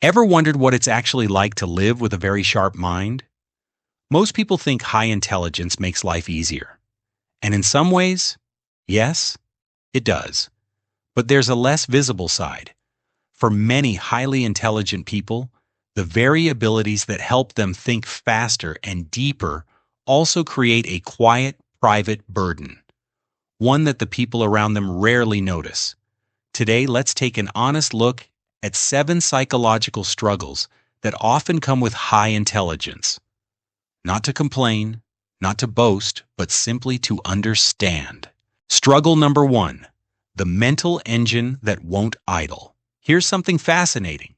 Ever wondered what it's actually like to live with a very sharp mind? Most people think high intelligence makes life easier. And in some ways, yes, it does. But there's a less visible side. For many highly intelligent people, the very abilities that help them think faster and deeper also create a quiet, private burden, one that the people around them rarely notice. Today, let's take an honest look at 7 psychological struggles that often come with high intelligence. Not to complain, not to boast, but simply to understand. Struggle number 1, the mental engine that won't idle. Here's something fascinating.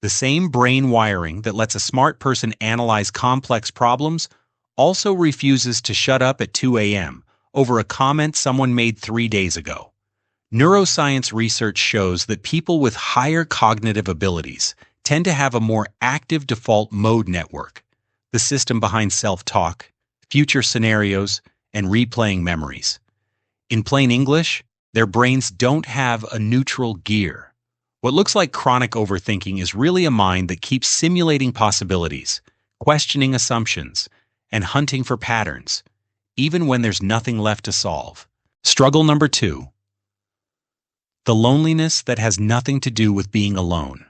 The same brain wiring that lets a smart person analyze complex problems also refuses to shut up at 2 a.m. over a comment someone made 3 days ago. Neuroscience research shows that people with higher cognitive abilities tend to have a more active default mode network, the system behind self-talk, future scenarios, and replaying memories. In plain English, their brains don't have a neutral gear. What looks like chronic overthinking is really a mind that keeps simulating possibilities, questioning assumptions, and hunting for patterns, even when there's nothing left to solve. Struggle number 2. The loneliness that has nothing to do with being alone.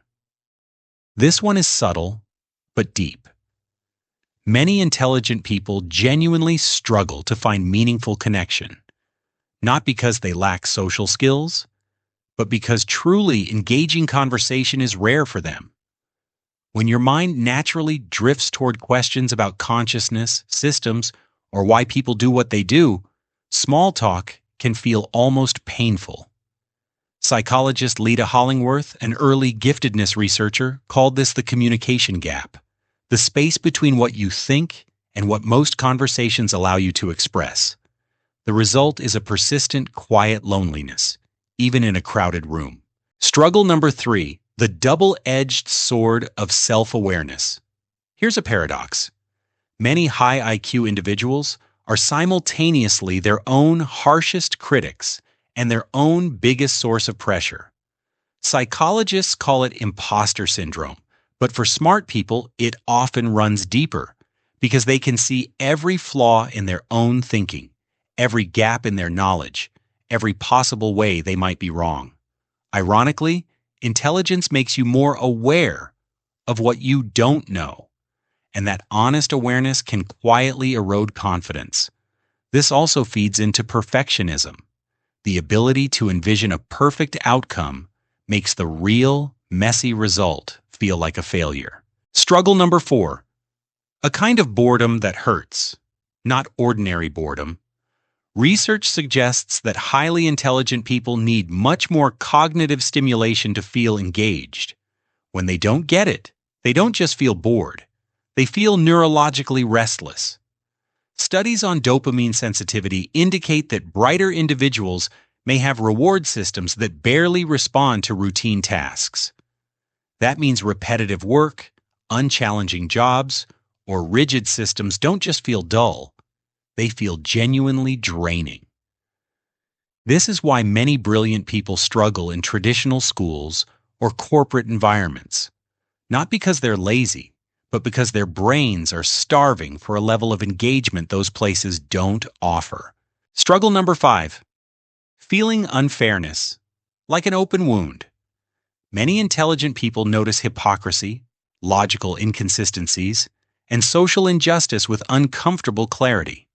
This one is subtle, but deep. Many intelligent people genuinely struggle to find meaningful connection, not because they lack social skills, but because truly engaging conversation is rare for them. When your mind naturally drifts toward questions about consciousness, systems, or why people do what they do, small talk can feel almost painful. Psychologist Lita Hollingworth, an early giftedness researcher, called this the communication gap, the space between what you think and what most conversations allow you to express. The result is a persistent, quiet loneliness, even in a crowded room. Struggle number 3, the double-edged sword of self-awareness. Here's a paradox. Many high IQ individuals are simultaneously their own harshest critics and their own biggest source of pressure. Psychologists call it imposter syndrome, but for smart people, it often runs deeper because they can see every flaw in their own thinking, every gap in their knowledge, every possible way they might be wrong. Ironically, intelligence makes you more aware of what you don't know, and that honest awareness can quietly erode confidence. This also feeds into perfectionism. The ability to envision a perfect outcome makes the real, messy result feel like a failure. Struggle number 4, a kind of boredom that hurts, not ordinary boredom. Research suggests that highly intelligent people need much more cognitive stimulation to feel engaged. When they don't get it, they don't just feel bored. They feel neurologically restless. Studies on dopamine sensitivity indicate that brighter individuals may have reward systems that barely respond to routine tasks. That means repetitive work, unchallenging jobs, or rigid systems don't just feel dull. They feel genuinely draining. This is why many brilliant people struggle in traditional schools or corporate environments. Not because they're lazy, but because their brains are starving for a level of engagement those places don't offer. Struggle number 5, feeling unfairness, like an open wound. Many intelligent people notice hypocrisy, logical inconsistencies, and social injustice with uncomfortable clarity.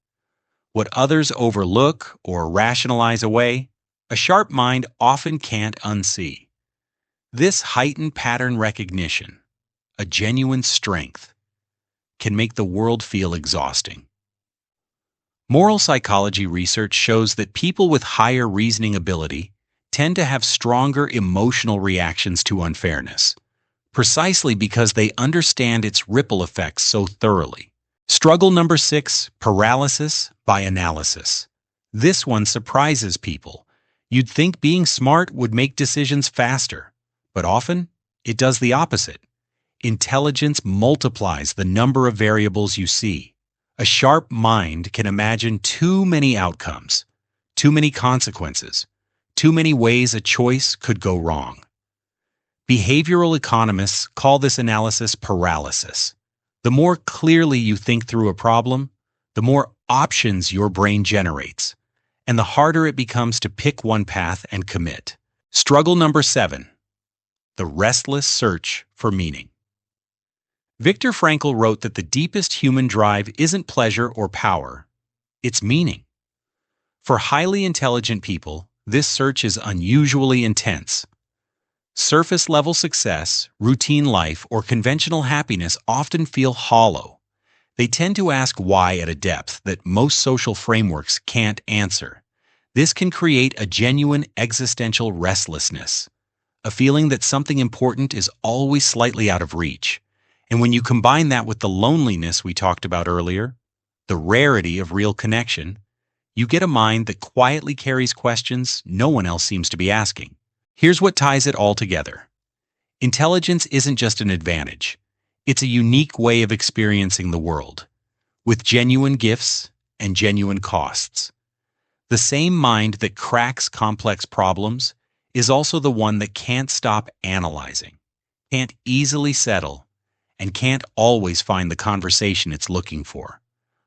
What others overlook or rationalize away, a sharp mind often can't unsee. This heightened pattern recognition, a genuine strength, can make the world feel exhausting. Moral psychology research shows that people with higher reasoning ability tend to have stronger emotional reactions to unfairness, precisely because they understand its ripple effects so thoroughly. Struggle number 6, paralysis by analysis. This one surprises people. You'd think being smart would make decisions faster, but often it does the opposite. Intelligence multiplies the number of variables you see. A sharp mind can imagine too many outcomes, too many consequences, too many ways a choice could go wrong. Behavioral economists call this analysis paralysis. The more clearly you think through a problem, the more options your brain generates, and the harder it becomes to pick one path and commit. Struggle number 7. The restless search for meaning. Viktor Frankl wrote that the deepest human drive isn't pleasure or power, it's meaning. For highly intelligent people, this search is unusually intense. Surface-level success, routine life, or conventional happiness often feel hollow. They tend to ask why at a depth that most social frameworks can't answer. This can create a genuine existential restlessness, a feeling that something important is always slightly out of reach. And when you combine that with the loneliness we talked about earlier, the rarity of real connection, you get a mind that quietly carries questions no one else seems to be asking. Here's what ties it all together. Intelligence isn't just an advantage. It's a unique way of experiencing the world, with genuine gifts and genuine costs. The same mind that cracks complex problems is also the one that can't stop analyzing, can't easily settle, and can't always find the conversation it's looking for.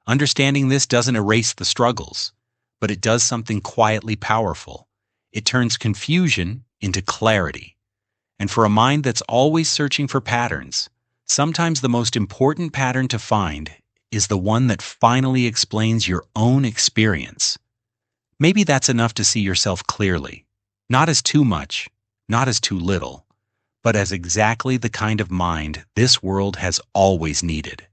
Understanding this doesn't erase the struggles, but it does something quietly powerful. It turns confusion into clarity. And for a mind that's always searching for patterns, sometimes the most important pattern to find is the one that finally explains your own experience. Maybe that's enough to see yourself clearly, not as too much, not as too little, but as exactly the kind of mind this world has always needed.